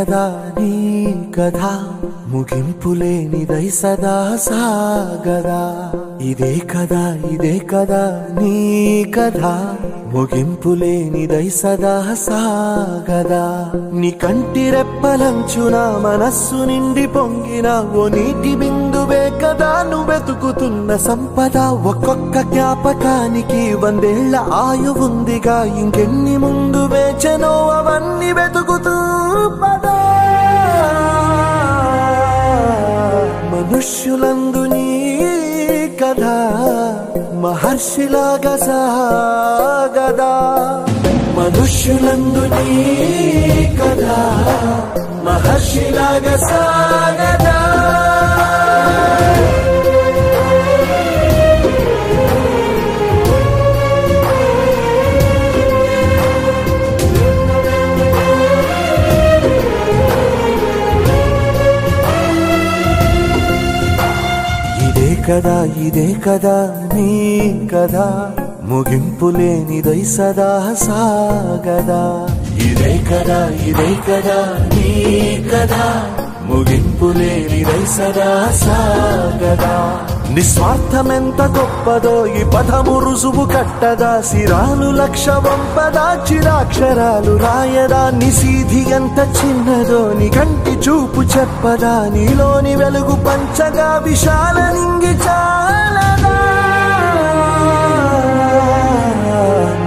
కదా నీ కథ ముగింపులేనిదై సదా సాగదా ఇదే కదా నీ కథ ముగింపులేనిదై సదా సాగదా నీ కంటి రెప్పలంచున మనస్సు నిండి పొంగిన ఓ నీటి బిందువే కదా నువ్వెతుకుతున్న సంపద ఒక్కొక్క జ్ఞాపకానికి 100 ఏళ్ల ఆయువుందిగా ఇంకెన్ని ముందు వేచనో అవన్నీ వెతుకుతూ పదా మనుష్యులందు నీ కథ మహర్షిలాగా సాగదా మనుష్యులందు నీ కథ మహర్షిలాగా సాగదా ఇదే కదా నీ కథ ముగింపులేనిదై సదా సాగదా ఇదే కదా నీ కథ ముగింపులేనిదై సదా సాగదా నిస్వార్థమెంత గొప్పదో ఈ పదము రుజువు కట్టదా సిరాలు లక్ష వంపదా చిరాక్షరాలు రాయదా నిసీధి ఎంత చిన్నదో నీ కంటి చూపు చెప్పదా నీలోని వెలుగు పంచగా విశాల నింగి చాలదా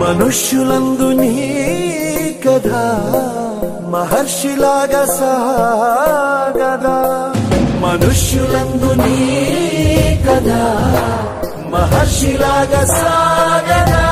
మనుష్యులందు నీ కథ మహర్షిలాగా సాగదా మనుష్యులందు నీ కథ మహర్షిలాగా సాగదా